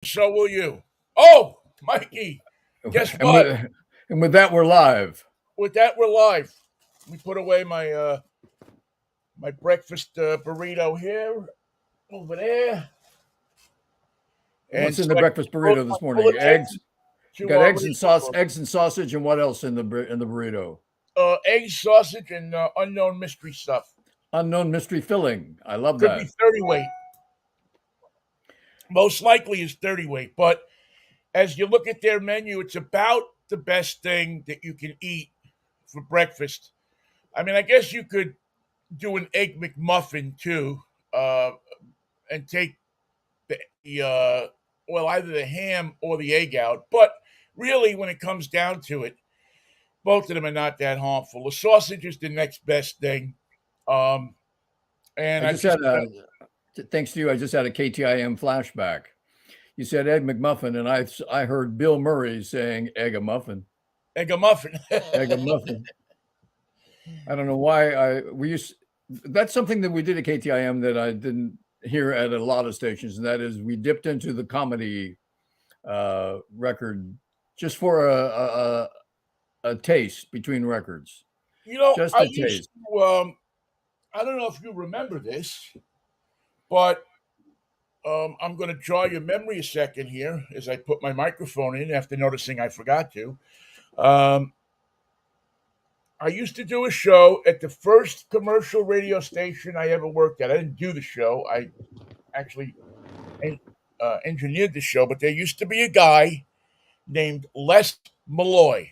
So will you. Oh, Mikey, guess And what? with that, we're live. With that, we're live. We put away my breakfast burrito here, over there, and What's in the so I can breakfast load burrito my this morning? bulletin Eggs. You to got radio. eggs and sausage, and what else in the burrito? Eggs, sausage, and unknown mystery stuff. Unknown mystery filling. I love Could be that. 30 weight. Most likely is 30 weight, but as you look at their menu, it's about the best thing that you can eat for breakfast. I mean, I guess you could do an egg McMuffin too, uh, and take the well, either the ham or the egg out. But really, when it comes down to it, both of them are not that harmful. The sausage is the next best thing, um, and I I've just just had thanks to you, I just had a KTIM flashback. You said Egg McMuffin, and I heard Bill Murray saying Egg a muffin, egg a muffin. Egg a muffin. I don't know why we used. That's something that we did at KTIM that I didn't hear at a lot of stations, and that is we dipped into the comedy record just for a taste between records, just I a used taste. to. I don't know if you remember this, but I'm going to draw your memory a second here as I put my microphone in after noticing I forgot to. Um, I used to do a show at the first commercial radio station I ever worked at. I didn't do the show. I actually engineered the show, but there used to be a guy named Les Malloy.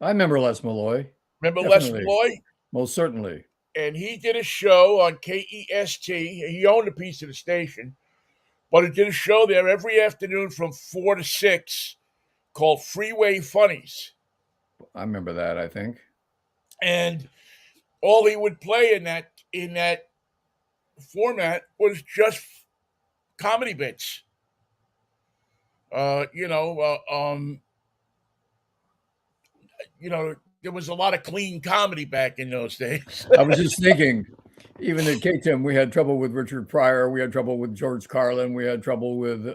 I remember Les Malloy, Remember Les definitely, Malloy? most certainly. And he did a show on KEST. He owned a piece of the station, but he did a show there every afternoon from 4 to 6 called Freeway Funnies. I remember that. I think. And all he would play in that format was just comedy bits. Uh, you know, uh, um, there was a lot of clean comedy back in those days. I was just thinking, even at KTIM, we had trouble with Richard Pryor, we had trouble with George Carlin, we had trouble with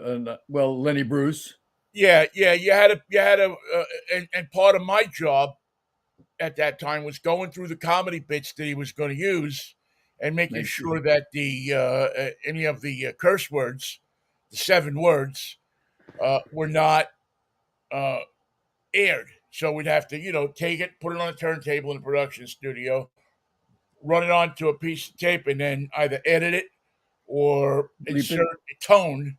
Lenny Bruce. Yeah, yeah, and part of my job at that time was going through the comedy bits that he was going to use, and making Makes sure that the any of the curse words, the 7 words, were not uh, aired. So we'd have to, take it, put it on a turntable in the production studio, run it onto a piece of tape, and then either edit it or bleep insert it. a tone,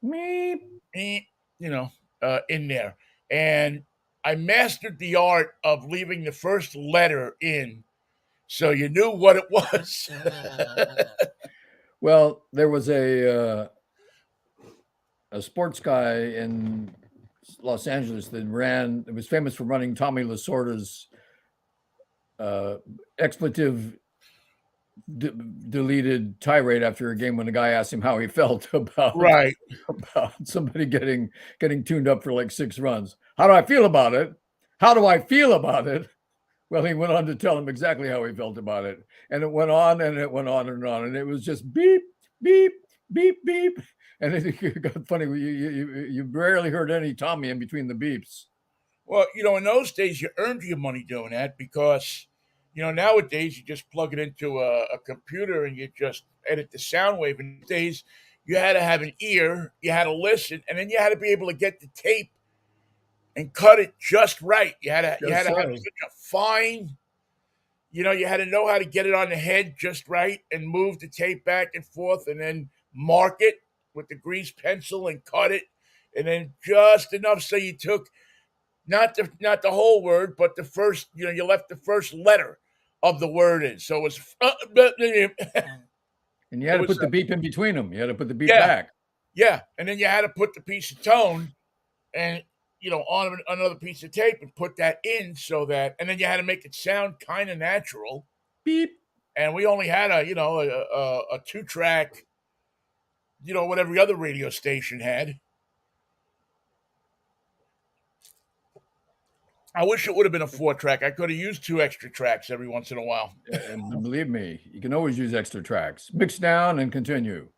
Meep. eh, in there. And I mastered the art of leaving the first letter in, so you knew what it was. Well, there was a sports guy in Los Angeles that ran. It was famous for running Tommy Lasorda's uh, expletive deleted tirade after a game when the guy asked him how he felt Right. about somebody getting tuned up for like 6 runs. How do I feel about it? How do I feel about it? Well, he went on to tell him exactly how he felt about it, and it went on and it went on and on, and it was just beep, beep, beep, beep, and it got funny. You barely heard any Tommy in between the beeps. Well, in those days, you earned your money doing that because, nowadays you just plug it into a computer and you just edit the sound wave. In these days, you had to have an ear, you had to listen, and then you had to be able to get the tape and cut it just right. You had to Just have so. such a fine, you had to know how to get it on the head just right and move the tape back and forth and then mark it with the grease pencil and cut it, and then just enough so you took not the whole word, but the first, you left the first letter of the word in. So it was And you it had to was put the beep in between them. You had to put the beep yeah, back. yeah, and then you had to put the piece of tone and on another piece of tape and put that in so that, and then you had to make it sound kind of natural. Beep. And we only had a 2 track, what every other radio station had. I wish it would have been a 4 track. I could have used 2 extra tracks every once in a while. And believe me, you can always use extra tracks. Mix down and continue.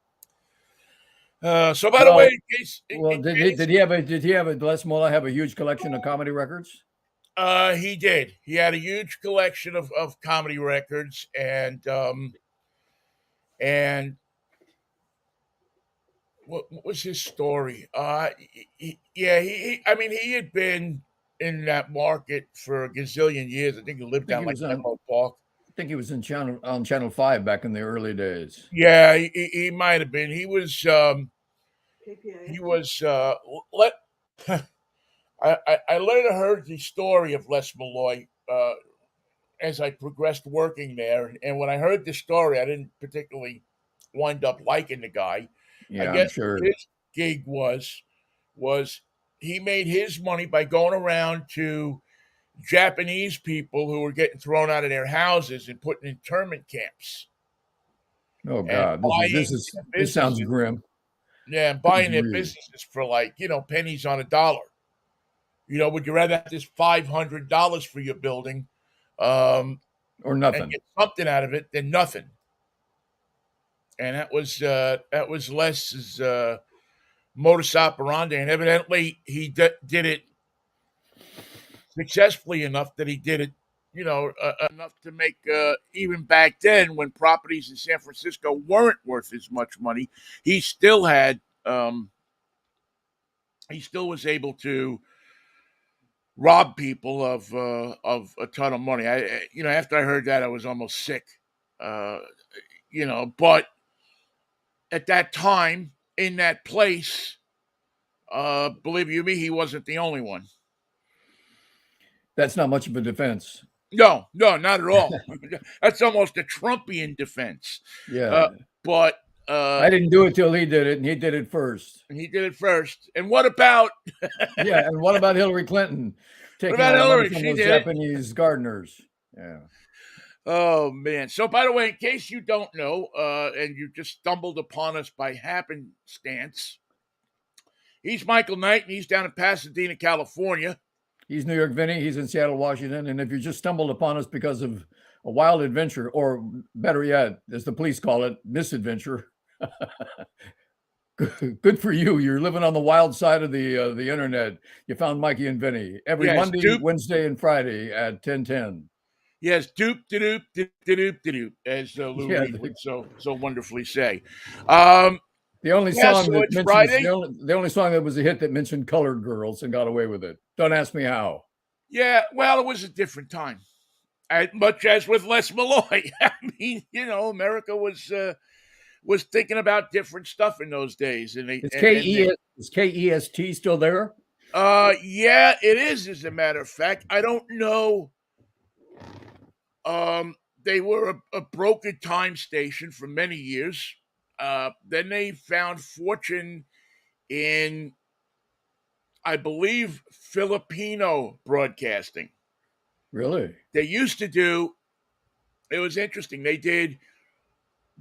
So by the way, Well, in case, well, in case did he have a Les Mola have a huge collection of comedy records? he did. He had a huge collection of comedy records, and what was his story? Yeah, I mean, he had been in that market for a gazillion years. I think he I lived think down he like was on. Menlo Park. I think he was in Channel 5 back in the early days. Yeah, he might have been. He was let. I later heard the story of Les Malloy as I progressed working there, and when I heard the story, I didn't particularly wind up liking the guy. I Yeah, I'm guess sure. his gig was he made his money by going around to Japanese people who were getting thrown out of their houses and put in internment camps Oh and God, this is this buying is their this sounds businesses. grim. Yeah, and Good buying their grief, businesses for like, pennies on a dollar. Would you rather have this $500 for your building um, or and nothing. get something out of it than nothing? And that was Les's modus operandi, and evidently he did it successfully enough that he did it, enough to make even back then when properties in San Francisco weren't worth as much money, he still had he still was able to rob people of a ton of money. After I heard that, I was almost sick. Uh, but at that time in that place, believe you me, he wasn't the only one. That's not much of a defense. No, no, not at all. That's almost a Trumpian defense. Yeah, Uh, but uh, I didn't do it till he did it, and he did it first. he did it first. And what about Yeah, and what about Hillary Clinton what taking about all the money Hillary? from She those did it. Japanese gardeners? Yeah, Oh man! So, by the way, in case you don't know, and you just stumbled upon us by happenstance, he's Michael Knight, and he's down in Pasadena, California. he's New York Vinnie. He's in Seattle, Washington. And if you just stumbled upon us because of a wild adventure, or better yet, as the police call it, misadventure, good for you. You're living on the wild side of the internet. You found Mikey and Vinny every Yes, Monday, dupe. Wednesday, and Friday at 10:10. Yes, doop, de doop, de doop, de doop, as Lou Yeah, Reed would so wonderfully say. Um, the only yeah, song so that it's mentions Friday. the only song that was a hit that mentioned colored girls and got away with it. Don't ask me how. Yeah, well, it was a different time. As much as with Les Malloy. I mean, America was thinking about different stuff in those days, and they Is and, and they, KEST still there? yeah, it is. As a matter of fact, I don't know. They were a broken time station for many years. Then they found fortune in, I believe, Filipino broadcasting. Really? They used to do. It was interesting. They did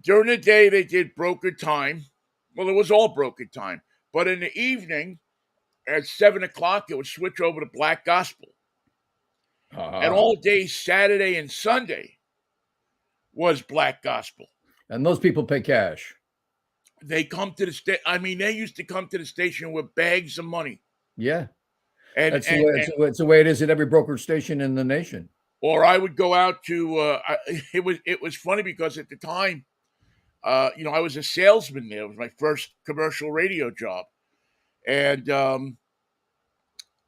during the day. They did broken time. Well, it was all broken time. But in the evening, at 7 o'clock, it would switch over to black gospel. And Aha. all day Saturday and Sunday was black gospel. And those people pay cash. They come to the state. I mean, they used to come to the station with bags of money, Yeah. and That's the and, way and it's the way it is at every brokerage station in the nation. or I would go out to. It was funny because at the time, I was a salesman there. It was my first commercial radio job, and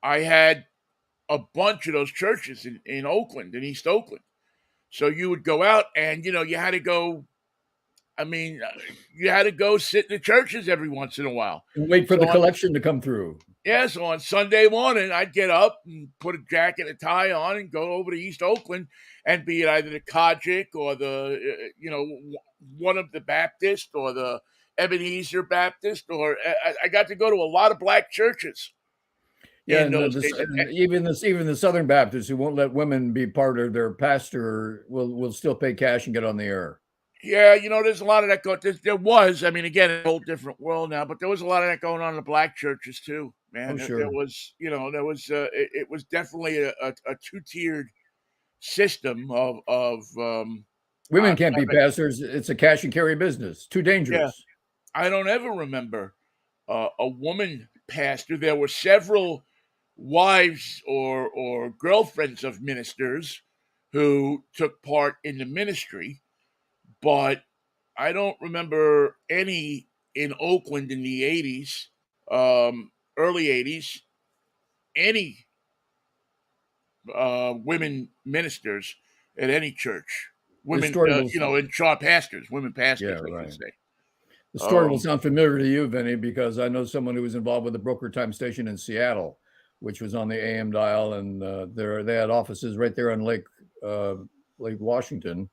I had a bunch of those churches in Oakland, in East Oakland. So you would go out, and you had to go. I mean, you had to go sit in the churches every once in a while. And wait for So the on collection to come through. Yeah, so on Sunday morning, I'd get up and put a jacket and a tie on and go over to East Oakland and be at either the Kojic or one of the Baptist or the Ebenezer Baptist, or I got to go to a lot of black churches Yeah, in and those days. even the Southern Baptists who won't let women be part of their pastor will still pay cash and get on the air. Yeah, there's a lot of that going. There was, I mean, again, a whole different world now, but there was a lot of that going on in the black churches too, man. Oh, There sure. was, it was definitely a two-tiered system of Women can't be pastors. It's a cash and carry business. Too yeah. dangerous. I don't ever remember a woman pastor. There were several wives or girlfriends of ministers who took part in the ministry, but I don't remember any in Oakland in the 80s, early 80s, any women ministers at any church. The Women, story will, in church pastors, women yeah, pastors, I should right. say. The story will Um, sound familiar to you, Vinny, because I know someone who was involved with the broker time station in Seattle, which was on the AM dial, and they had offices right there on Lake Washington.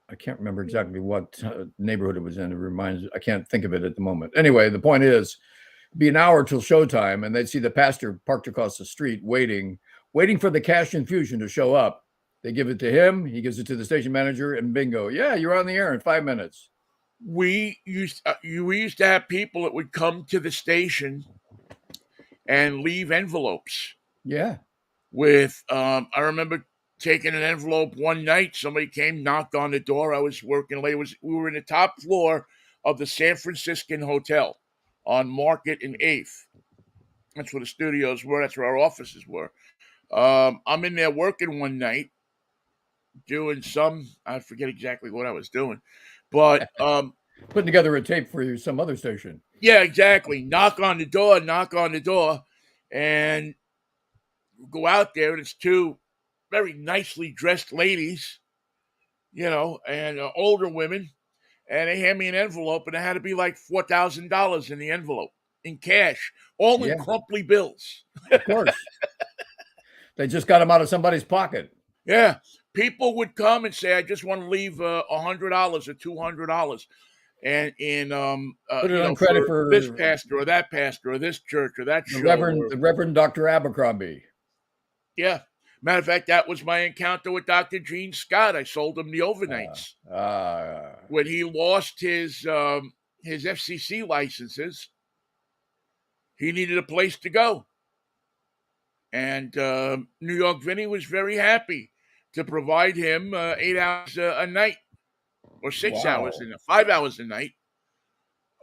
I can't remember exactly what neighborhood it was in. I can't think of it at the moment. Anyway, the point is, it'd be an hour till showtime, and they'd see the pastor parked across the street waiting for the cash infusion to show up. They give it to him, he gives it to the station manager, and bingo, yeah, you're on the air in 5 minutes. we used to have people that would come to the station and leave envelopes Yeah. with. I remember taking an envelope one night. Somebody came, knocked on the door. I was working late. We were in the top floor of the San Franciscan Hotel on Market and 8th. That's where the studios were. That's where our offices were. I'm in there working one night doing I forget exactly what I was doing, but Putting together a tape for you, some other station. yeah, exactly. Knock on the door, and go out there, and it's two very nicely dressed ladies, and older women, and they hand me an envelope, and it had to be like $4,000 in the envelope in cash, all in Yeah, crumply bills. of course. They just got them out of somebody's pocket. Yeah, people would come and say, "I just want to leave $100 or $200." And Put it on credit for this for pastor or that pastor or this church or that the show. Reverend Dr. Abercrombie. Yeah. Matter of fact, that was my encounter with Dr. Gene Scott. I sold him the overnights when he lost his FCC licenses. He needed a place to go, and New York Vinnie was very happy to provide him 8 hours a night or 6 hours Wow. 5 hours a night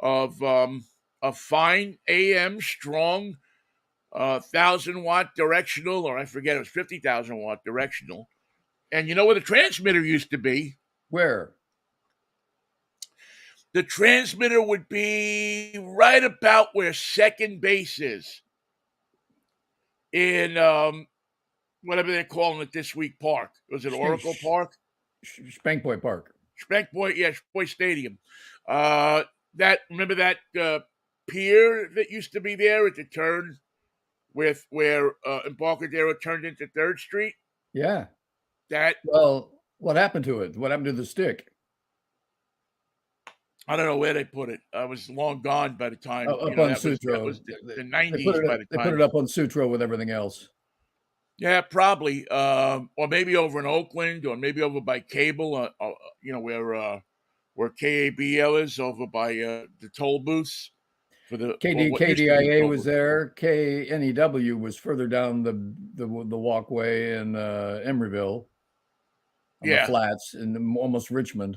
of a fine AM strong 1,000-watt directional, or I forget, it was 50,000-watt directional. And you know where the transmitter used to be? Where? The transmitter would be right about where second base is in whatever they're calling it this week, Park. Was it Oracle Park? Spankboy Park. Spankboy, yeah, Spankboy Stadium. Remember that pier that used to be there at the turn with where Embarcadero turned into 3rd Street? Yeah. That Well, what happened to it? What happened to the stick? I don't know where they put it. I was long gone by the time. Up on That Sutro. was the 90s by the They put time. it up on Sutro with everything else. Yeah, probably. Or maybe over in Oakland, or maybe over by Cable. Where KABL is, over by the toll booths for the what used to be the KDIA toll was booth. there. KNEW was further down the walkway in Emeryville on the Yeah. flats in almost Richmond.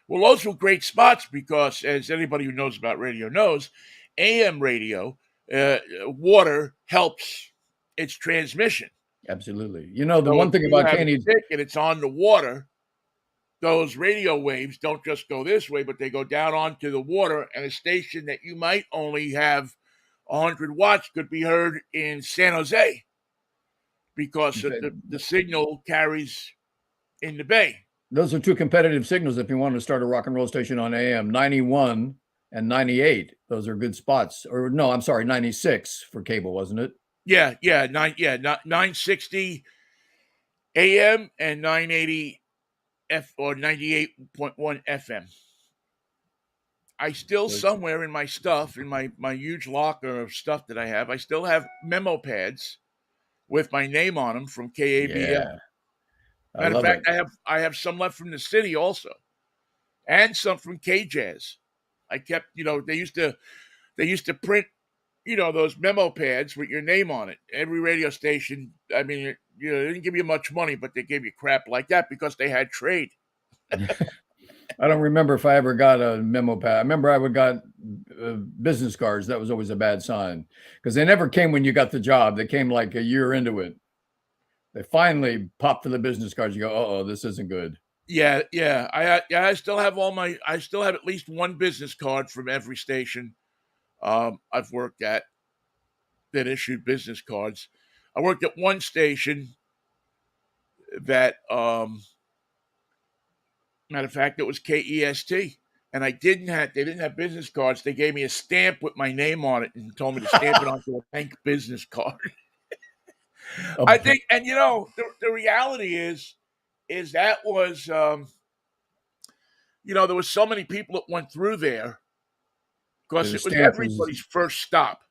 Well, those were great spots because, as anybody who knows about radio knows, AM radio, water helps its transmission. Absolutely. You know, the So one if thing you about have a KNEW, stick and it's on the water, those radio waves don't just go this way, but they go down onto the water, and a station that you might only have 100 watts could be heard in San Jose because the signal carries in the bay. those are two competitive signals if you want to start a rock and roll station on AM. 91 and 98. Those are good spots. Or no, I'm sorry, 96 for cable, wasn't it? Yeah, 960 AM and 980 F or 98.1 FM. I still somewhere in my stuff, in my huge locker of stuff that I still have memo pads with my name on them from KABL. Yeah, I Matter of love fact, it. I have some left from the city also, and some from KJazz. I kept, they used to print, those memo pads with your name on it. Every radio station, I mean, they didn't give you much money, but they gave you crap like that because they had trade. I don't remember if I ever got a memo pad. I remember I would got business cards. That was always a bad sign because they never came when you got the job. They came like a year into it. They finally popped to the business cards. You go, oh, this isn't good. Yeah. I still have I still have at least one business card from every station I've worked at that issued business cards. I worked at one station that, matter of fact, it was KEST, and they didn't have business cards. They gave me a stamp with my name on it and told me to stamp it onto a bank business card. I Oh, think, and the reality is that was, there was so many people that went through there because the it was stamp was, everybody's first stop.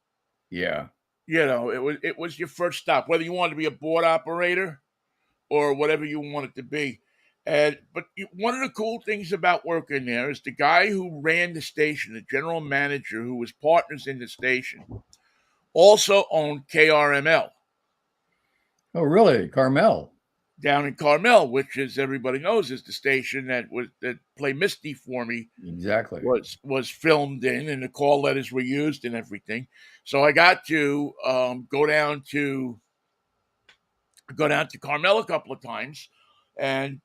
yeah. It was your first stop, whether you wanted to be a board operator or whatever you want it to be. One of the cool things about working there is the guy who ran the station, the general manager who was partners in the station, also owned KRML Oh, really? Carmel. down in Carmel, which, as everybody knows, is the station that Play Misty for Me Exactly. was filmed in, and the call letters were used and everything. So I got to go down to Carmel a couple of times, and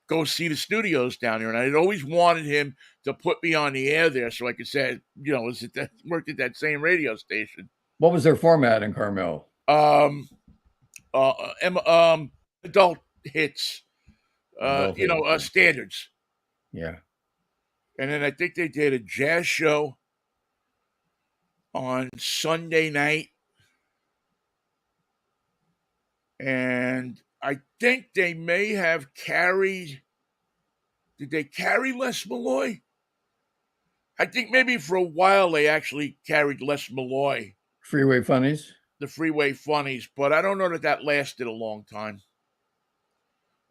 go see the studios down there. And I had always wanted him to put me on the air there so I could say, worked at that same radio station. What was their format in Carmel? Um, adult hits, Adult hits. standards. Yeah. And then I think they did a jazz show on Sunday night. And I think they may have carried. Did they carry Les Malloy? I think maybe for a while they actually carried Les Malloy, Freeway Funnies. the Freeway Funnies, but I don't know that lasted a long time.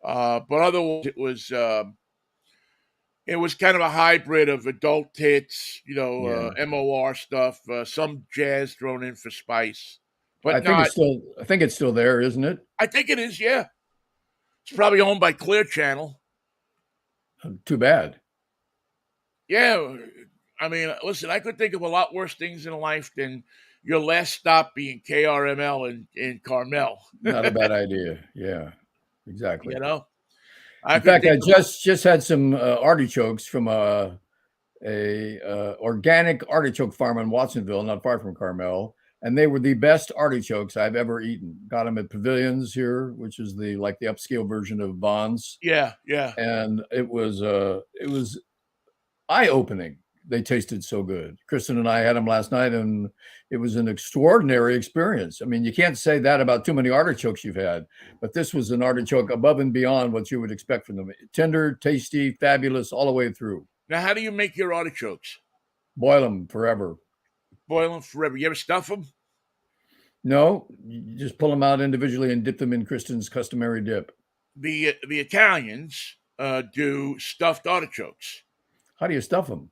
But otherwise, it was kind of a hybrid of adult hits, Yeah. MOR stuff, some jazz thrown in for spice, I but think not. it's still I think it's still there, isn't it? I think it is. Yeah, it's probably owned by Clear Channel. Too bad. Yeah, I mean, listen, I could think of a lot worse things in life than your last stop being KRML in Carmel. Not a bad idea. Yeah. Exactly. you know, I In could fact, think I of. just had some artichokes from a organic artichoke farm in Watsonville, not far from Carmel, and they were the best artichokes I've ever eaten. Got them at Pavilions here, which is the upscale version of Bonds, Yeah. and it was eye opening. They tasted so good. Kristen and I had them last night, and it was an extraordinary experience. I mean, you can't say that about too many artichokes you've had, but this was an artichoke above and beyond what you would expect from them. Tender, tasty, fabulous, all the way through. Now, how do you make your artichokes? Boil them forever. Boil them forever. You ever stuff them? No, you just pull them out individually and dip them in Kristen's customary dip. The Italians do stuffed artichokes. How do you stuff them?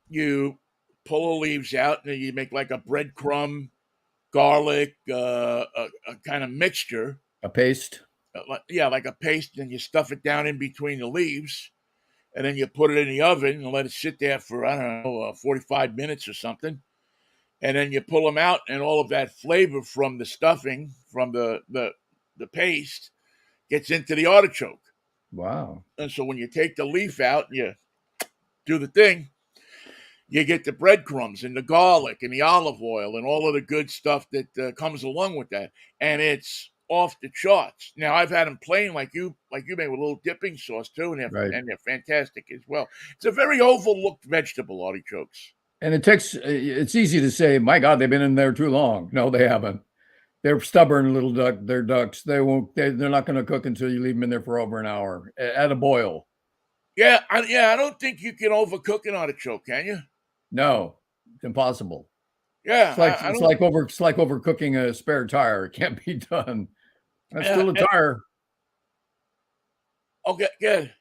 You pull the leaves out, and then you make like a breadcrumb, garlic, a kind of mixture. A paste? Like a paste, and you stuff it down in between the leaves, and then you put it in the oven and let it sit there for, I don't know, 45 minutes or something. And then you pull them out, and all of that flavor from the stuffing, from the paste, gets into the artichoke. Wow. And so when you take the leaf out and you do the thing, you get the breadcrumbs and the garlic and the olive oil and all of the good stuff that comes along with that. And it's off the charts. Now, I've had them plain like you made with a little dipping sauce too, and Right. they're fantastic as well. It's a very overlooked vegetable, artichokes. And it's easy to say, my God, they've been in there too long. No, they haven't. They're stubborn little they're ducks. They're not going to cook until you leave them in there for over an hour at a boil. Yeah, I don't think you can overcook an artichoke, can you? No, it's impossible. Yeah, It's like overcooking a spare tire. It can't be done. That's still a tire. Okay, good.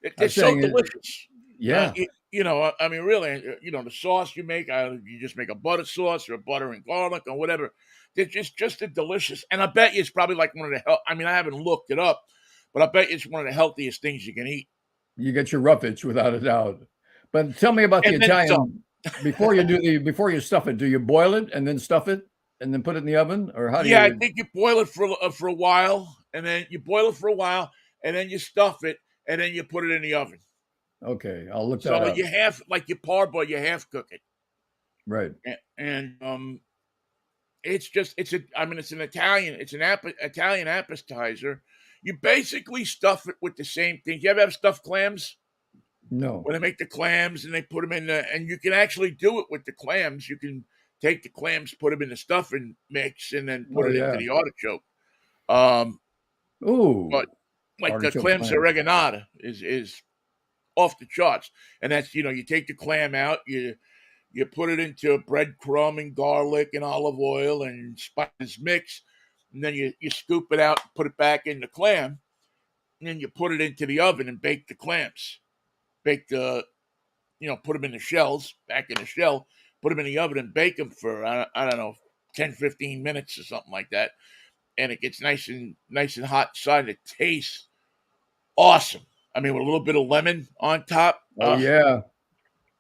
It's so delicious. Yeah. I mean, really, the sauce you make, you just make a butter sauce or butter and garlic or whatever. It's just a delicious. And I bet you it's probably like one of the I mean, I haven't looked it up, but I bet it's one of the healthiest things you can eat. You get your roughage without a doubt. But tell me about the and then some. Italian before you stuff it, do you boil it and then stuff it and then put it in the oven? Or how do Yeah, I you think you boil it for a while, and then you boil it for a while, and then you stuff it, and then you put it in the oven. okay, I'll look that So up. you half like you parboil, you half cook it, Right. and it's just it's a I mean it's an Italian appetizer. You basically stuff it with the same thing. You ever have stuffed clams? No. When they make the clams and they put them in and you can actually do it with the clams. You can take the clams, put them in the stuffing mix, and then put Oh, it into yeah. the artichoke. Um, Ooh, but like the artichoke clams clam. oreganata is off the charts, and that's you take the clam out, you put it into breadcrumb and garlic and olive oil and spices mix, and then you scoop it out, and put it back in the clam, and then you put it into the oven and bake the clams. Bake the put them in the shells, back in the shell, put them in the oven and bake them for I don't know 10, 15 minutes or something like that, and it gets nice and hot inside. It tastes awesome. I mean, with a little bit of lemon on top. Oh, yeah.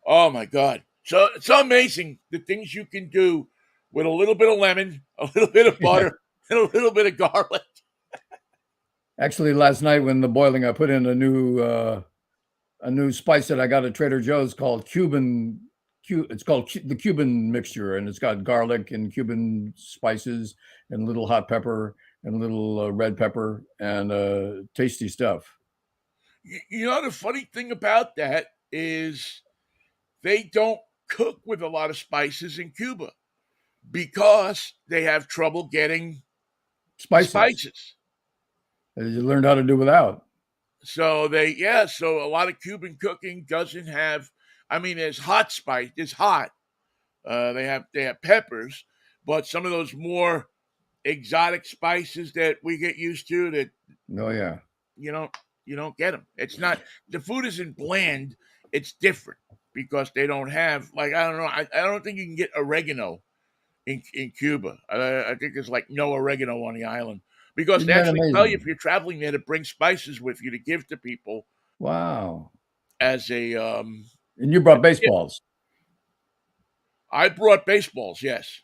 Oh my god! So it's amazing the things you can do with a little bit of lemon, a little bit of Yeah. butter, and a little bit of garlic. Actually, last night when the boiling, I put in a new spice that I got at Trader Joe's called it's called the Cuban mixture, and it's got garlic and Cuban spices and little hot pepper and a little red pepper and tasty stuff. You know the funny thing about that is they don't cook with a lot of spices in Cuba because they have trouble getting the Spices spices. that you learned how to do without. So a lot of Cuban cooking doesn't have. I mean, there's hot spice. It's hot. They have peppers, but some of those more exotic spices that we get used to that Oh, yeah. you don't you don't get them. It's not the food isn't bland. It's different because they don't have like I don't know. I don't think you can get oregano in Cuba. I think there's like no oregano on the island because they Isn't that actually tell you amazing? if you're traveling there to bring spices with you to give to people Wow. as a And you as brought a gift. baseballs. I brought baseballs. Yes,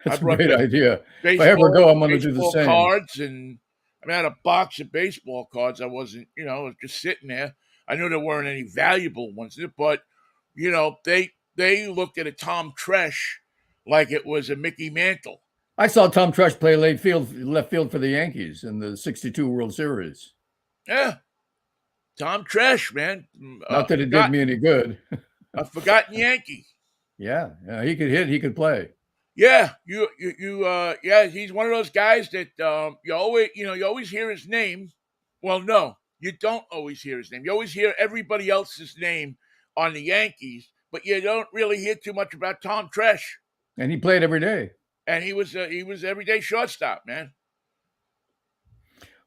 I That's a brought great idea. If I ever baseballs go, I'm and going to do the baseball same. cards, and I mean, I had a box of baseball cards. I wasn't, I was just sitting there. I knew there weren't any valuable ones, but they looked at a Tom Tresh like it was a Mickey Mantle. I saw Tom Trush play left field for the Yankees in the '62 World Series. Yeah, Tom Tresh, man, Not that it did me any good. a forgotten Yankee. Yeah, yeah, he could hit, he could play. Yeah, yeah, he's one of those guys that you always hear his name. Well, no, you don't always hear his name. You always hear everybody else's name on the Yankees, but you don't really hear too much about Tom Tresh. And he played every day. And he was everyday shortstop, man.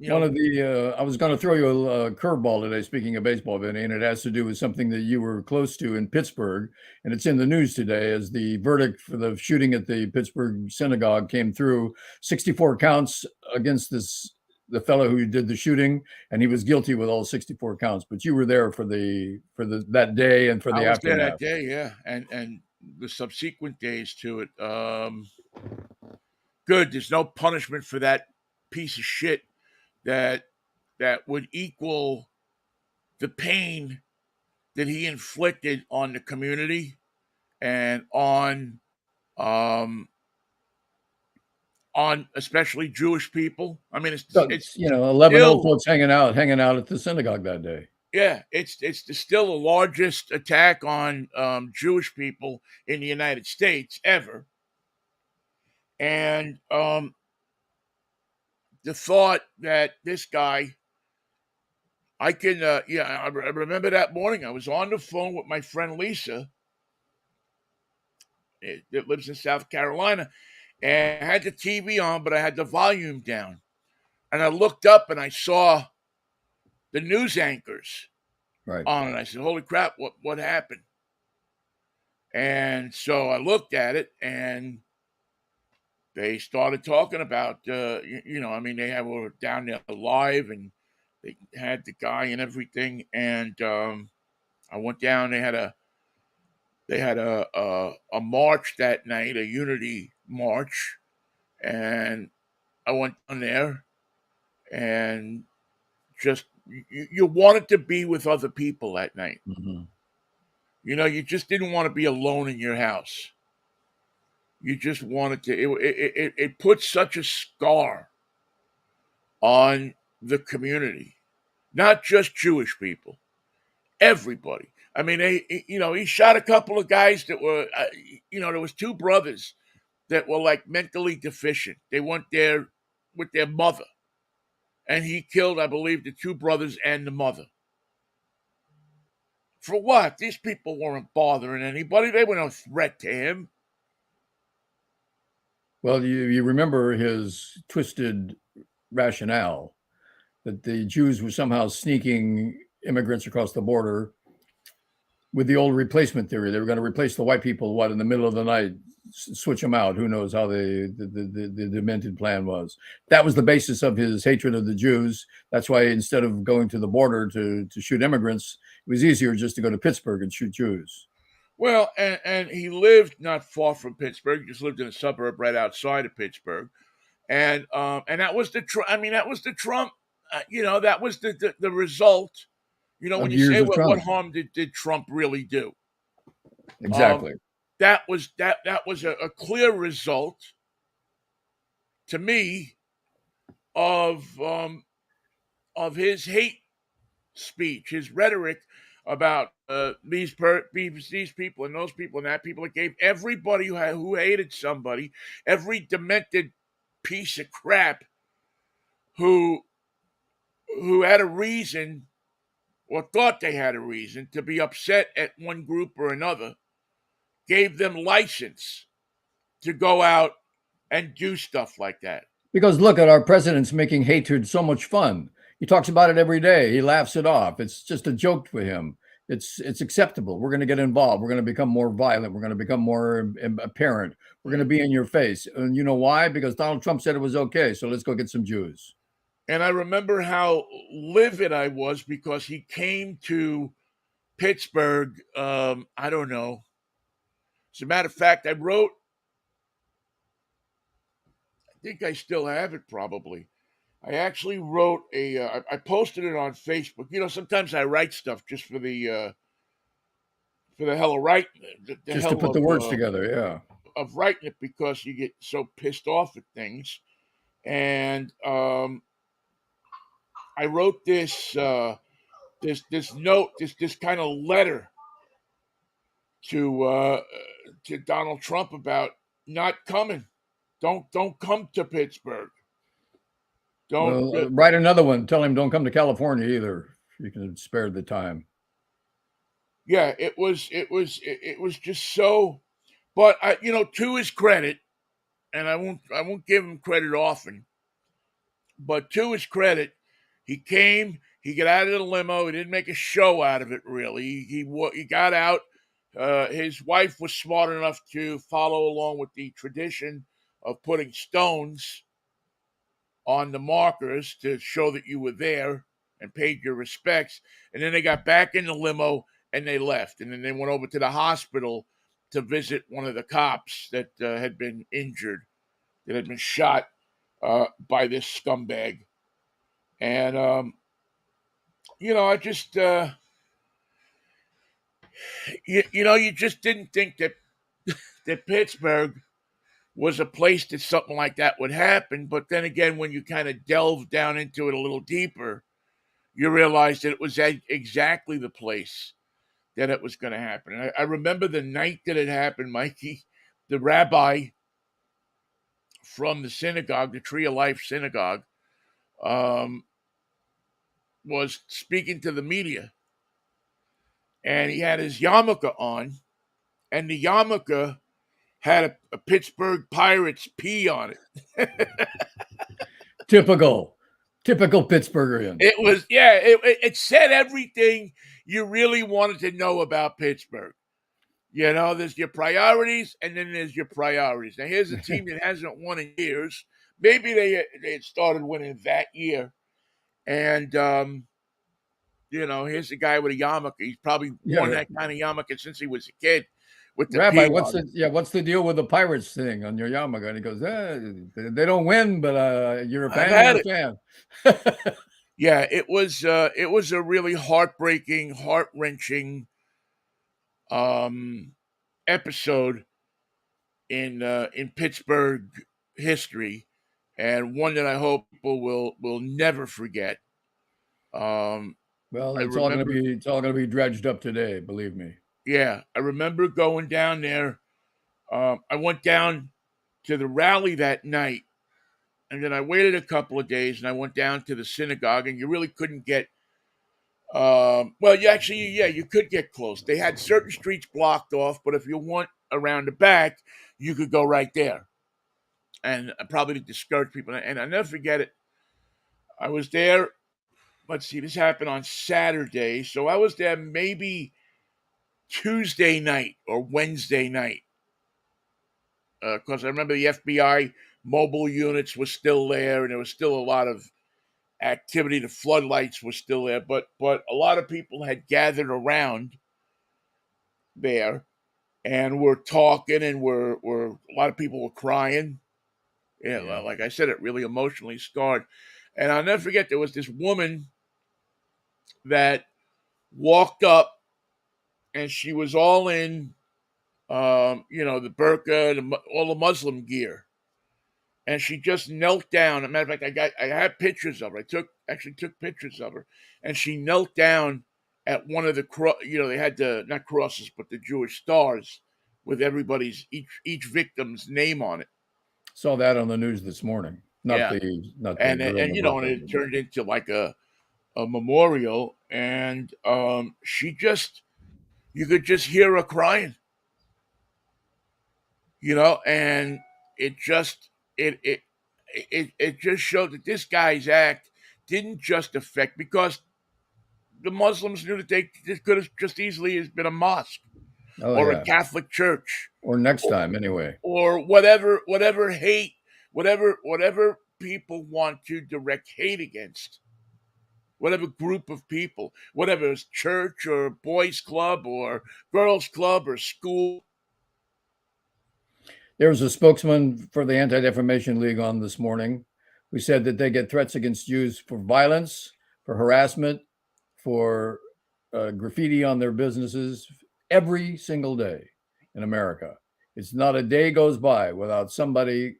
You One know, of the I was going to throw you a curveball today, speaking of baseball, Vinny, and it has to do with something that you were close to in Pittsburgh, and it's in the news today as the verdict for the shooting at the Pittsburgh synagogue came through. 64 counts against the fellow who did the shooting, and he was guilty with all 64 counts. But you were there for the that day and for I the was there that aftermath. day, yeah, and the subsequent days to it. Good. There's no punishment for that piece of shit that that would equal the pain that he inflicted on the community and um on especially Jewish people. I mean, So, it's 11 old still folks hanging out at the synagogue that day. yeah, it's still the largest attack on Jewish people in the United States ever, and the thought that this guy. I can, I remember that morning. I was on the phone with my friend Lisa, that lives in South Carolina, and I had the TV on, but I had the volume down. And I looked up and I saw the news anchors Right. on it. I said, "Holy crap! What happened?" And so I looked at it, and they started talking about, I mean, they were down there live, and They had the guy and everything, and I went down. They had a march that night, a unity march, and I went down there and just you wanted to be with other people that night. Mhm. You just didn't want to be alone in your house. You just wanted to. It put such a scar on the community, not just Jewish people, everybody. I mean, he shot a couple of guys that were, there was two brothers that were like mentally deficient. They went there with their mother, and he killed, I believe, the two brothers and the mother. For what? These people weren't bothering anybody. They were no threat to him. Well, you remember his twisted rationale that the Jews were somehow sneaking immigrants across the border with the old replacement theory. They were going to replace the white people, in the middle of the night, switch them out. Who knows how the demented plan was. That was the basis of his hatred of the Jews. That's why instead of going to the border to shoot immigrants, it was easier just to go to Pittsburgh and shoot Jews. Well, and he lived not far from Pittsburgh. He just lived in a suburb right outside of Pittsburgh, and that was that was the Trump. That was the result. When Of you years say of what Trump. harm did Trump really do? Um, Exactly. that was a clear result to me of his hate speech, his rhetoric about these people and those people and that people. It gave everybody who hated somebody, every demented piece of crap who had a reason or thought they had a reason to be upset at one group or another, gave them license to go out and do stuff like that. Because look at our president's making hatred so much fun. He talks about it every day. He laughs it off. It's just a joke for him. It's acceptable. We're going to get involved. We're going to become more violent. We're going to become more apparent. We're going to be in your face. And you know why? Because Donald Trump said it was okay. So let's go get some Jews. And I remember how livid I was because he came to Pittsburgh. I don't know. As a matter of fact, I think I still have it probably. I actually wrote I posted it on Facebook. Sometimes I write stuff just for the hell of writing, the Just to hell put the words together. Yeah. of writing it because you get so pissed off at things. And I wrote this note, this kind of letter to Donald Trump about not coming. Don't come to Pittsburgh. Don't. Well, write another one. Tell him don't come to California either. You can spare the time. Yeah, it was just so. But to his credit, and I won't give him credit often, but to his credit, he came. He got out of the limo. He didn't make a show out of it. Really, he got out. His wife was smart enough to follow along with the tradition of putting stones on the markers to show that you were there and paid your respects. And then they got back in the limo and they left. And then they went over to the hospital to visit one of the cops that had been injured, that had been shot by this scumbag. And, I just, you just didn't think that Pittsburgh was a place that something like that would happen. But then again, when you kind of delve down into it a little deeper, you realize that it was exactly the place that it was going to happen. And I remember the night that it happened, Mikey, the rabbi from the synagogue, the Tree of Life synagogue, um, was speaking to the media. And he had his yarmulke on, and the yarmulke had a Pittsburgh Pirates P on it. Typical Pittsburghian. It was, yeah, it said everything you really wanted to know about Pittsburgh. There's your priorities, and then there's your priorities. Now, here's a team that hasn't won in years. Maybe they had started winning that year, And here's a guy with a yarmulke. He's probably worn Yeah, that kind of yarmulke since he was a kid, with the Rabbi, P on it. what's the deal with the Pirates thing on your yarmulke? And he goes, they don't win, but you're a I've fan, you're had a it. fan. Yeah, it was a really heartbreaking, heart wrenching episode in Pittsburgh history, and one that I hope people will never forget. Um, Well, I remember, it's all gonna be dredged up today, believe me. yeah, I remember going down there. I went down to the rally that night, and then I waited a couple of days, and I went down to the synagogue, and you really couldn't get. Well, you actually, yeah, you could get close. They had certain streets blocked off, but if you went around the back, you could go right there. And probably to discourage people. And I'll never forget it. I was there. Let's see, this happened on Saturday, so I was there maybe Tuesday night or Wednesday night, because I remember the FBI mobile units were still there, and there was still a lot of activity. The floodlights were still there, but a lot of people had gathered around there and were talking, and were a lot of people were crying. Yeah, Yeah. like I said, it really emotionally scarred. And I'll never forget, there was this woman that walked up, and she was all in, the burqa, all the Muslim gear, and she just knelt down. As a matter of fact, I had pictures of her. Actually took pictures of her, and she knelt down at one of the they had the not crosses but the Jewish stars with everybody's each victim's name on it. Saw that on the news this morning. Yeah, Not the and girl in and the and burqa. it turned into like a memorial, and she just you could just hear her crying, and it just it just showed that this guy's act didn't just affect, because the Muslims knew that this could have just easily has been a mosque Oh or a yeah. Catholic church, Or next or, time anyway. or whatever hate, whatever people want to direct hate against, whatever group of people, whatever it's church or boys club or girls club or school. There was a spokesman for the Anti-Defamation League on this morning who said that they get threats against Jews for violence, for harassment, for graffiti on their businesses every single day in America. It's not a day goes by without somebody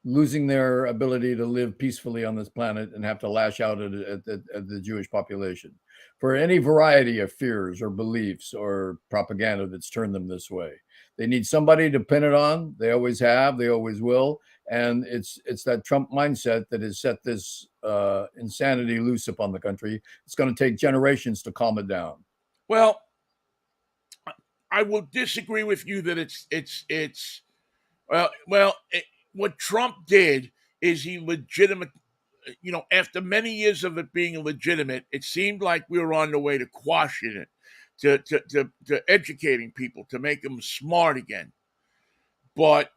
losing their ability to live peacefully on this planet and have to lash out at the Jewish population for any variety of fears or beliefs or propaganda that's turned them this way. They need somebody to pin it on. They always have. They always will. And it's that Trump mindset that has set this insanity loose upon the country. It's going to take generations to calm it down. Well, I will disagree with you that it's what Trump did is he legitimate. After many years of it being legitimate, it seemed like we were on the way to quashing it, to educating people, to make them smart again. But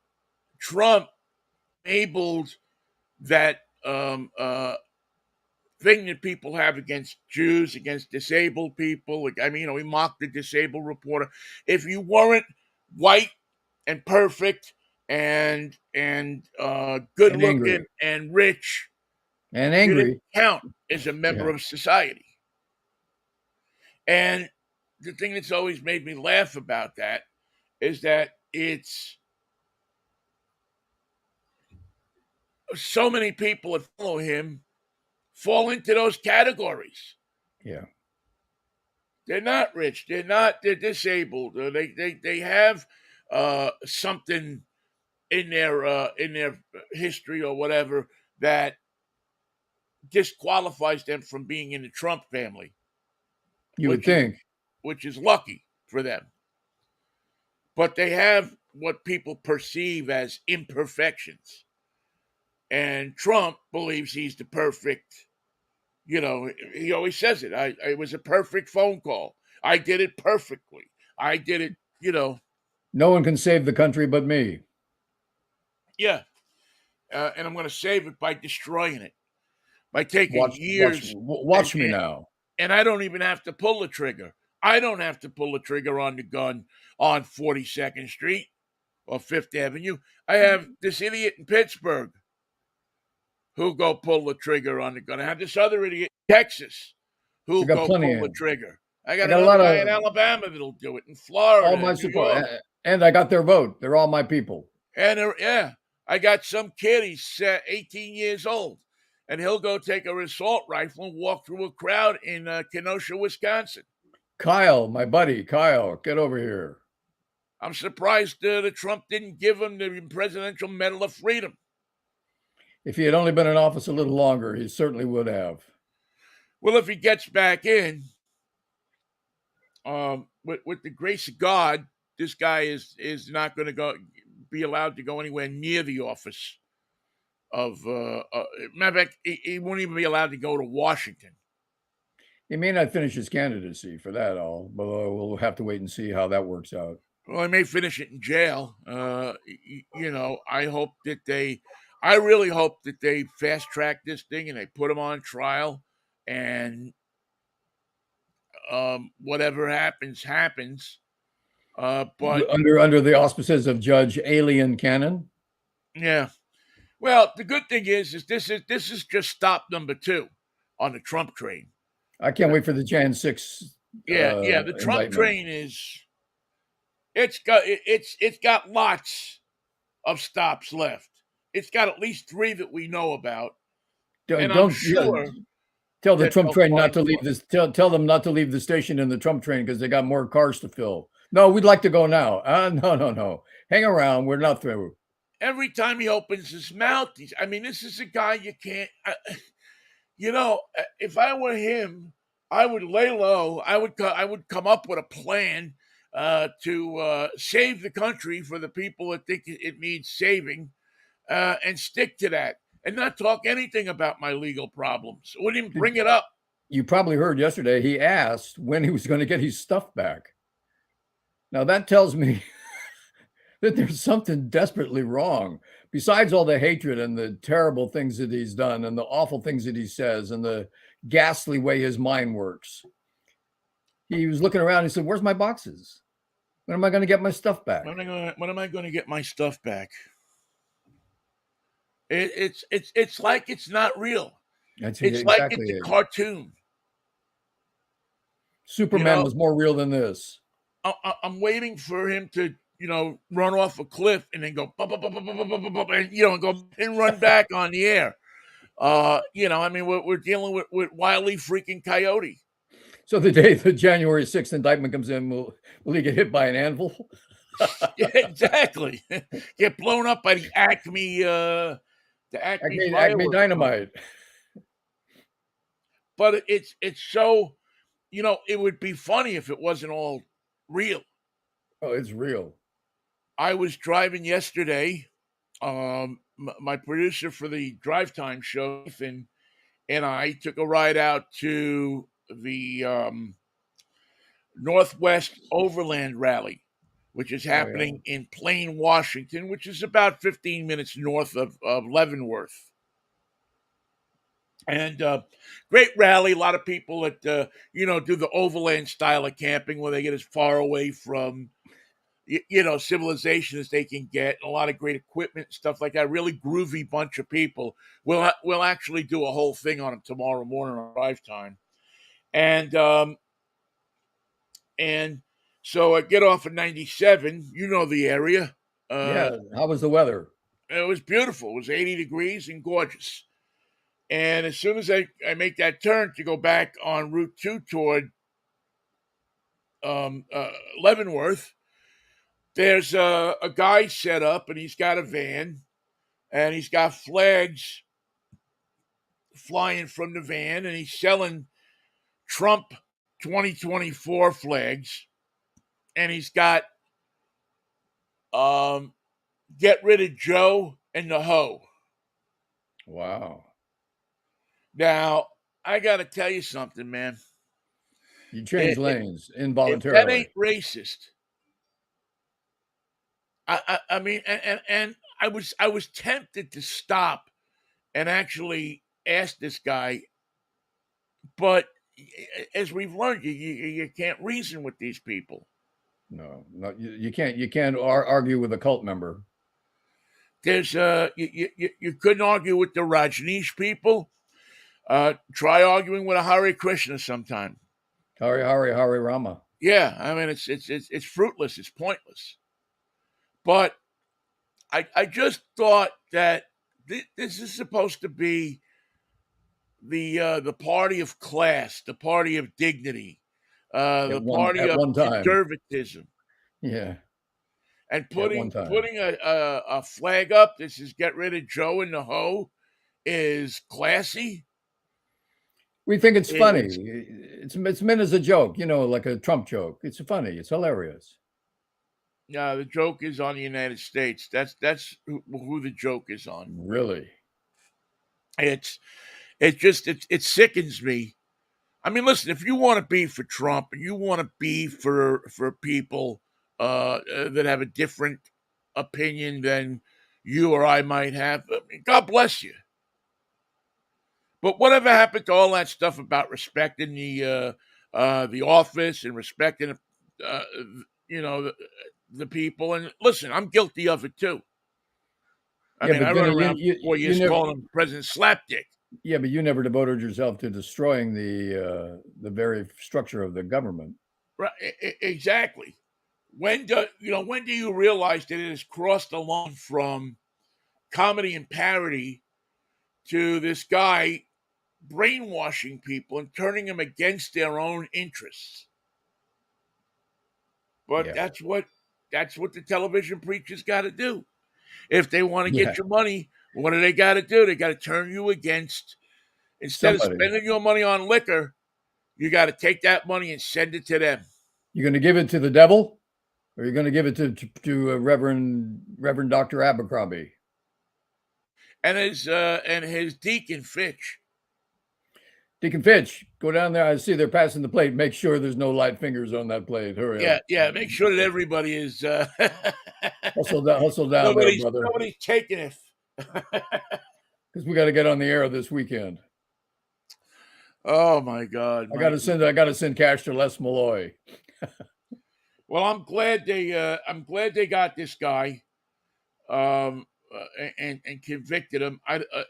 Trump enabled that thing that people have against Jews, against disabled people. Like, I mean, he mocked the disabled reporter. If you weren't white and perfect and good And angry. looking and rich, And you didn't angry. count as a member Yeah. of society. And the thing that's always made me laugh about that is that it's so many people that follow him fall into those categories. Yeah. They're not rich. They're disabled. They have something in their history or whatever that disqualifies them from being in the Trump family, You would which is think. which is lucky for them. But they have what people perceive as imperfections. And Trump believes he's the perfect, he always says it. I was a perfect phone call. I did it perfectly. I did it. No one can save the country but me. Yeah. And I'm going to save it by destroying it. by taking years, Watch me now. and I don't even have to pull the trigger. I don't have to pull the trigger on the gun on 42nd Street or Fifth Avenue. I have this idiot in Pittsburgh who'll go pull the trigger on the gun. I have this other idiot in Texas I who'll got go plenty pull the of. trigger. I I got got a another lot guy of in Alabama that'll do it, in all Florida, my in New support, York. and I got their vote. They're all my people. And yeah, I got some kid, he's 18 years old, and he'll go take a assault rifle and walk through a crowd in Kenosha, Wisconsin. Kyle, my buddy, Kyle, get over here. I'm surprised that Trump didn't give him the Presidential Medal of Freedom. If he had only been in office a little longer, he certainly would have. Well, if he gets back in, with the grace of God, this guy is not going to be allowed to go anywhere near the office of. Matter of fact, he won't even be allowed to go to Washington. He may not finish his candidacy for that all, but we'll have to wait and see how that works out. Well, I may finish it in jail. I really hope that they fast track this thing and they put him on trial, and whatever happens. But under the auspices of Judge Alien Cannon. Yeah, well, the good thing is this is just stop number 2 on the Trump train. I can't wait for the Jan 6. The Trump train it's got lots of stops left. It's got at least 3 that we know about. I'm sure tell the Trump train not to leave this. Tell them not to leave the station in the Trump train because they got more cars to fill. No, we'd like to go now. No. Hang around. We're not through. Every time he opens his mouth, this is a guy you can't. If I were him, I would lay low. I would come up with a plan to save the country for the people that think it needs saving, and stick to that, and not talk anything about my legal problems. I wouldn't even bring it up. You probably heard yesterday he asked when he was going to get his stuff back. Now that tells me that there's something desperately wrong. Besides all the hatred and the terrible things that he's done and the awful things that he says and the ghastly way his mind works. He was looking around and he said, "Where's my boxes? When am I going to get my stuff back? When am I going to get my stuff back?" It's like it's not real. It's like it's a cartoon. Superman was more real than this. I'm waiting for him to, run off a cliff and then go, and go and run back on the air. We're dealing with Wile E. freaking Coyote. So the day the January 6th indictment comes in, will he get hit by an anvil? Yeah, exactly. Get blown up by the Acme Dynamite. But it's so, it would be funny if it wasn't all real. Oh, it's real. I was driving yesterday. My producer for the Drive Time show, Ethan, and I took a ride out to the Northwest Overland Rally, which is happening in Plain, Washington, which is about 15 minutes north of Leavenworth. And great rally. A lot of people that do the overland style of camping, where they get as far away from civilization as they can get. And a lot of great equipment and stuff like that. Really groovy bunch of people. We'll actually do a whole thing on it tomorrow morning on Drive Time. And so I get off at 97. You know the area. Yeah. How was the weather? It was beautiful. It was 80 degrees and gorgeous. And as soon as I make that turn to go back on Route 2 toward Leavenworth, there's a guy set up, and he's got a van, and he's got flags flying from the van, and he's selling Trump 2024 flags, and he's got get rid of Joe and the hoe. Wow. Now, I got to tell you something, man. You changed lanes involuntarily. If that ain't racist. I mean, and I was tempted to stop and actually ask this guy, but as we've learned, you can't reason with these people. No, no, you can't argue with a cult member. There's you couldn't argue with the Rajneesh people. Try arguing with a Hare Krishna sometime. Hare Rama. Yeah, I mean it's fruitless. It's pointless. But I just thought that this is supposed to be the party of class, the party of dignity, the party At of one time. conservatism, Yeah. and At one time. putting a flag up. This is get rid of Joe and the Ho is classy. We think it's funny. It's meant as a joke, like a Trump joke. It's funny. It's hilarious. Yeah, the joke is on the United States. That's who the joke is on. Really? It sickens me. I mean, listen, if you want to be for Trump and you want to be for people that have a different opinion than you or I might have, I mean, God bless you. But whatever happened to all that stuff about respecting the office and respecting uh, the people? And listen, I'm guilty of it too. I mean, I run around for 4 years calling him President Slapdick. Yeah, but you never devoted yourself to destroying the very structure of the government. Right? Exactly. When do you realize that it has crossed the line from comedy and parody to this guy brainwashing people and turning them against their own interests? But Yeah. that's what the television preachers got to do. If they want to get your money, what do they got to do? They got to turn you against. Instead of spending your money on liquor, you got to take that money and send it to them. You're going to give it to the devil, or you're going to give it to Reverend Dr. Abercrombie and his Deacon Fitch. Deacon Fitch, go down there. I see they're passing the plate. Make sure there's no light fingers on that plate. Hurry up. Yeah. Make sure that everybody is hustle down there, brother. Nobody's taking it. Because we got to get on the air this weekend. Oh my God! I got to send cash to Les Malloy. Well, I'm glad they got this guy, and convicted him.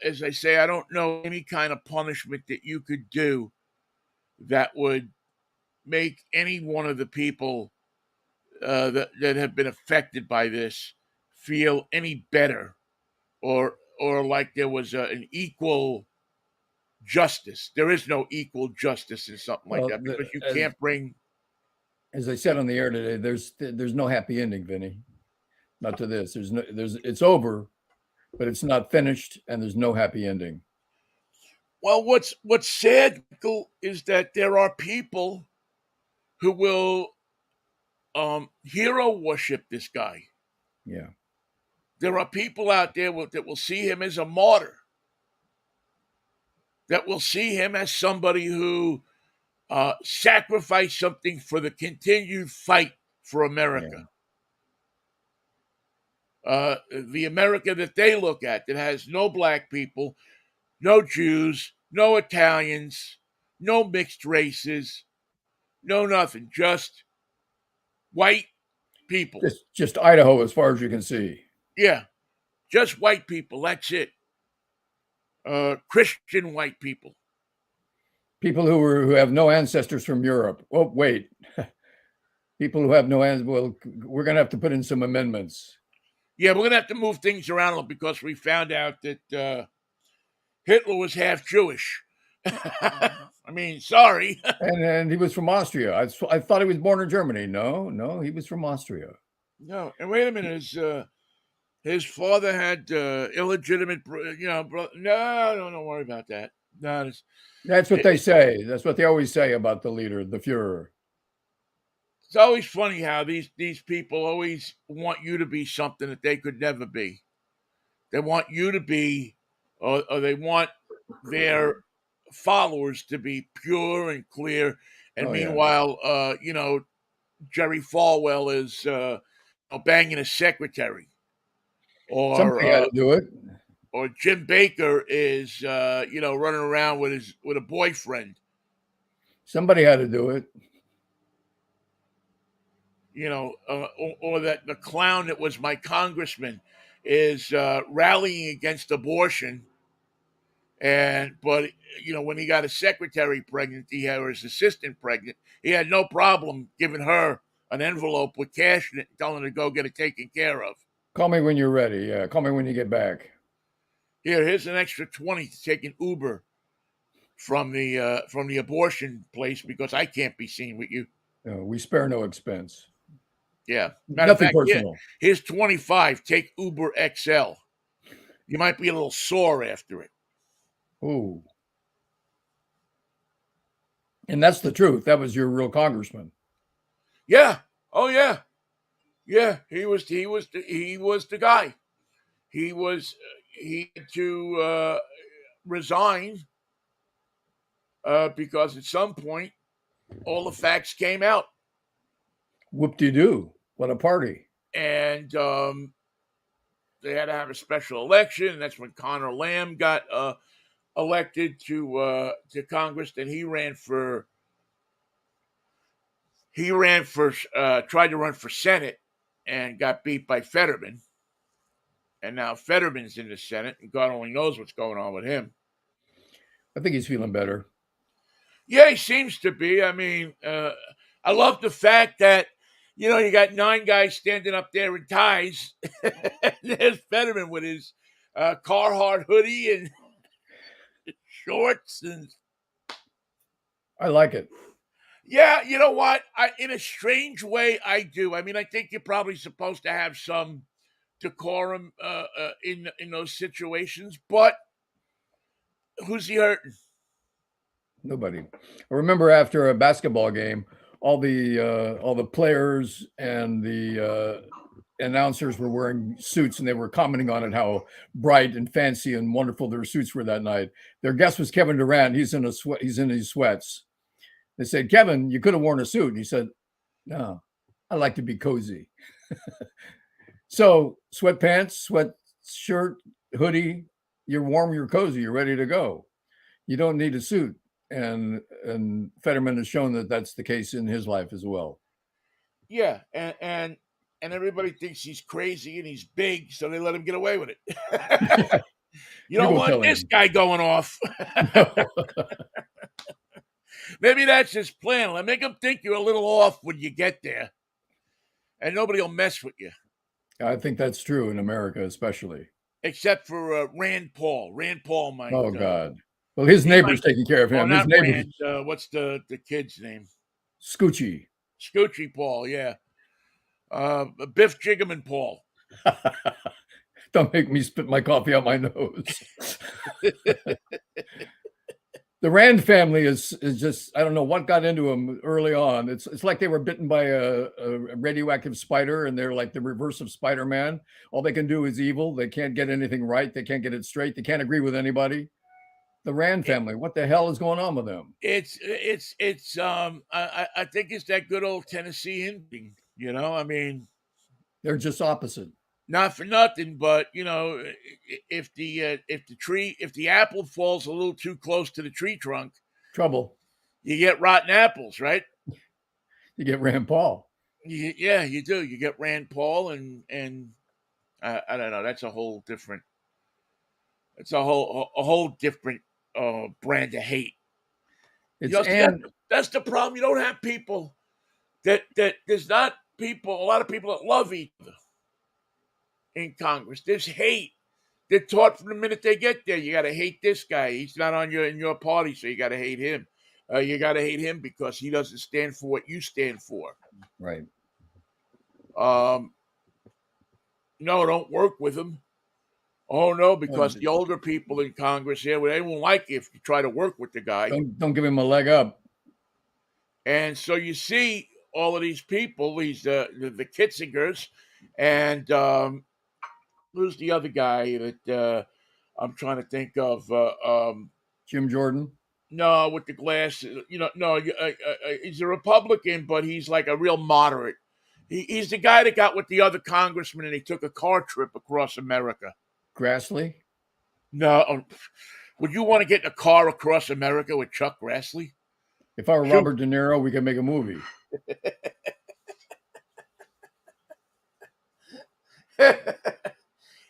As I say, I don't know any kind of punishment that you could do that would make any one of the people that have been affected by this feel any better, or like there was an equal justice. There is no equal justice in something like that, because you can't bring. As I said on the air today, there's no happy ending, Vinnie. Not to this. It's over, but it's not finished, and there's no happy ending. Well, what's sad is that there are people who will hero worship this guy. Yeah. There are people out there that will see him as a martyr, that will see him as somebody who sacrificed something for the continued fight for America. Yeah. The America that they look at, that has no black people, no Jews, no Italians, no mixed races, no nothing, just white people. Just Idaho, as far as you can see. Yeah, just white people. That's it. Christian white people. People who have no ancestors from Europe. Oh, wait. People who have no ancestors. Well, we're going to have to put in some amendments. Yeah, we're going to have to move things around because we found out that Hitler was half Jewish. I mean, sorry. And he was from Austria. I thought he was born in Germany. No, he was from Austria. No, and wait a minute. His father had illegitimate, brother. No, don't worry about that. No, that's what they say. That's what they always say about the leader, the Fuhrer. It's always funny how these people always want you to be something that they could never be. They want you to be, or they want their followers to be pure and clear. And meanwhile, Jerry Falwell is banging a secretary. Or somebody had to do it. or Jim Baker is running around with a boyfriend. Somebody had to do it. Or that the clown that was my congressman is rallying against abortion, but when he got his secretary pregnant, or his assistant pregnant, he had no problem giving her an envelope with cash in it and telling her to go get it taken care of. Call me when you're ready. Yeah, call me when you get back. Here's an extra 20 to take an Uber from the abortion place because I can't be seen with you. We spare no expense. Yeah. Matter of Nothing fact, personal. Here's 25. Take Uber XL. You might be a little sore after it. Ooh. And that's the truth. That was your real congressman. Yeah. Oh yeah. Yeah. He was the guy. He had to resign because at some point all the facts came out. Whoop-de-doo. What a party. And they had to have a special election, and that's when Connor Lamb got elected to Congress. Then he tried to run for Senate and got beat by Fetterman. And now Fetterman's in the Senate, and God only knows what's going on with him. I think he's feeling better. Yeah, he seems to be. I mean, I love the fact that, you got 9 guys standing up there in ties. There's Fetterman with his Carhartt hoodie and shorts. And I like it. yeah, you know what? In a strange way, I do. I mean, I think you're probably supposed to have some decorum in those situations, but who's he hurting? Nobody. I remember after a basketball game, all the players and the announcers were wearing suits, and they were commenting on it, how bright and fancy and wonderful their suits were that night. Their guest was Kevin Durant. He's in his sweats. They said, "Kevin, you could have worn a suit." And he said, "No, I like to be cozy." So sweatpants, sweatshirt, hoodie, you're warm, you're cozy, you're ready to go. You don't need a suit. And Fetterman has shown that that's the case in his life as well. Yeah, and everybody thinks he's crazy and he's big, so they let him get away with it. You don't want this guy going off. Maybe that's his plan. Let make him think you're a little off when you get there, and nobody will mess with you. I think that's true in America, especially. Except for Rand Paul. Rand Paul might. Oh God. Well, his neighbor's taking care of him. His neighbor. What's the kid's name? Scoochie Paul. Yeah. Biff Jiggaman Paul. Don't make me spit my coffee out my nose. The Rand family is just, I don't know what got into them early on. It's like they were bitten by a radioactive spider, and they're like the reverse of Spider-Man. All they can do is evil. They can't get anything right. They can't get it straight. They can't agree with anybody. The Rand family, what the hell is going on with them? It's I think it's that good old Tennessee Indian. I mean, they're just opposite. Not for nothing, but if the apple falls a little too close to the tree trunk, trouble. You get rotten apples, right? You get Rand Paul. Yeah, you do. You get Rand Paul, and I don't know. That's a whole different. It's a whole different brand of hate. That's the problem. You don't have people that there's not people. A lot of people that love each other in Congress. There's hate. They're taught from the minute they get there. You got to hate this guy. He's not in your party, so you got to hate him. You got to hate him because he doesn't stand for what you stand for. Right. No, don't work with him. Oh no, because the older people in Congress here, they won't like you if you try to work with the guy. Don't give him a leg up. And so you see all of these people, the Kitzingers, and who's the other guy that I'm trying to think of? Jim Jordan? No, with the glasses. He's a Republican, but he's like a real moderate. He's the guy that got with the other congressman and they took a car trip across America. Grassley? No. Would you want to get in a car across America with Chuck Grassley? If I were Shoot. Robert De Niro, we could make a movie.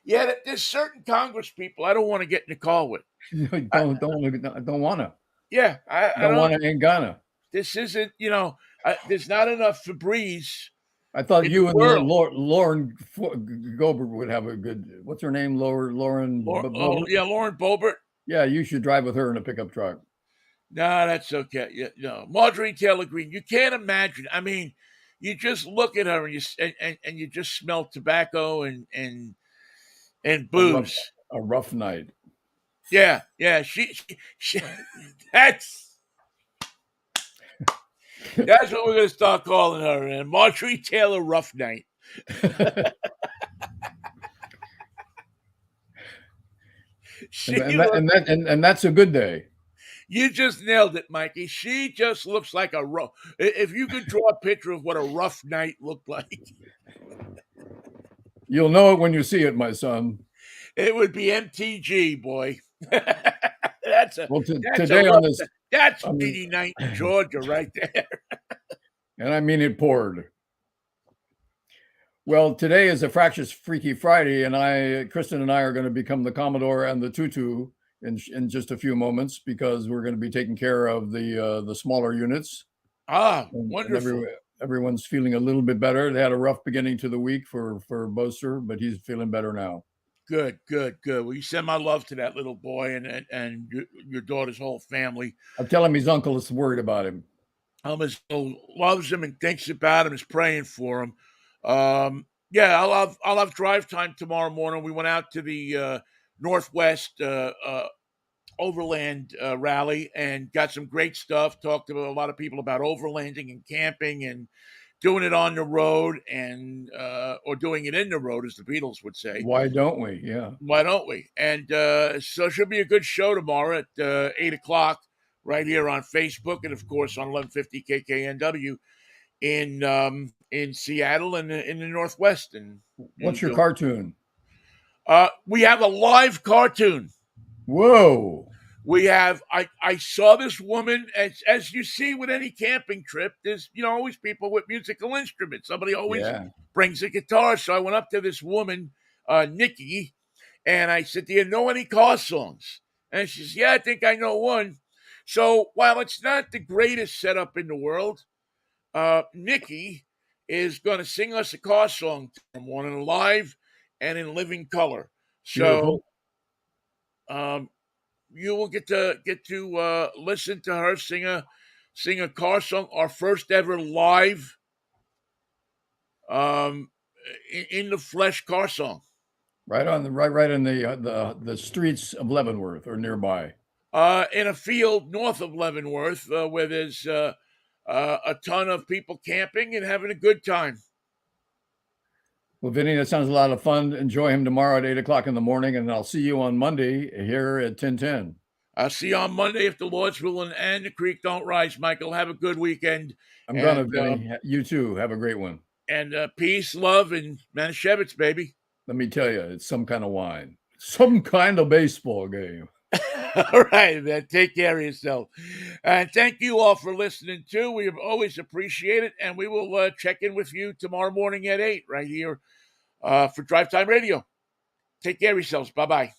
Yeah, there's certain Congress people I don't want to get in the car with. Don't wanna. Yeah, I Don't don't. wanna, ain't gonna. This isn't, there's not enough Febreze I thought in the you and world. Lauren Goldberg would have a good. What's her name? Lauren Boebert? Yeah, Lauren Boebert. Yeah, you should drive with her in a pickup truck. No, that's okay. Yeah, no, Marjorie Taylor Greene. You can't imagine. I mean, you just look at her and and you just smell tobacco and A rough, booze. a rough night. Yeah, yeah. She that's what we're gonna start calling her. And Marjorie Taylor Rough Night. and that's a good day. You just nailed it, Mikey. She just looks like a rough. If you could draw a picture of what a rough night looked like, you'll know it when you see it, my son. It would be MTG, boy. That's Vinnie night in Georgia right there. And I mean it poured. Well, today is a fractious Freaky Friday, and Kristen and I are going to become the Commodore and the Tutu in just a few moments because we're going to be taking care of the smaller units. Wonderful. And everyone's feeling a little bit better. They had a rough beginning to the week for Boaster, but he's feeling better now. Good. Well, you send my love to that little boy and your daughter's whole family. I'll tell him his uncle is worried about him. His uncle loves him and thinks about him, is praying for him. Yeah, I'll have drive time tomorrow morning. We went out to the Northwest Overland rally and got some great stuff. Talked to a lot of people about overlanding and camping and doing it on the road and or doing it in the road, as the Beatles would say. Why don't we? Yeah. Why don't we? And so it should be a good show tomorrow at 8:00 right here on Facebook and, of course, on 1150 KKNW in Seattle and in the Northwest. And what's your cartoon? We have a live cartoon. Whoa. We have, I saw this woman, as you see with any camping trip, there's, always people with musical instruments. Somebody always brings a guitar. So I went up to this woman, Nikki, and I said, do you know any car songs? And she says, yeah, I think I know one. So while it's not the greatest setup in the world, Nikki is going to sing us a car song tomorrow morning live and in living color. So, you will get to listen to her sing a car song, our first ever live in the flesh car song. Right on right in the streets of Leavenworth or nearby. In a field north of Leavenworth, where there's a ton of people camping and having a good time. Well, Vinnie, that sounds a lot of fun. Enjoy him tomorrow at 8:00 in the morning, and I'll see you on Monday here at 10:10. I'll see you on Monday if the Lord's willing and the creek don't rise, Michael. Have a good weekend. I'm gonna, Vinnie. You too. Have a great one. And peace, love, and Manischewitz, baby. Let me tell you, it's some kind of wine. Some kind of baseball game. All right, man. Take care of yourself. And thank you all for listening, too. We always appreciate it. And we will check in with you tomorrow morning at 8 right here for Drive Time Radio. Take care of yourselves. Bye-bye.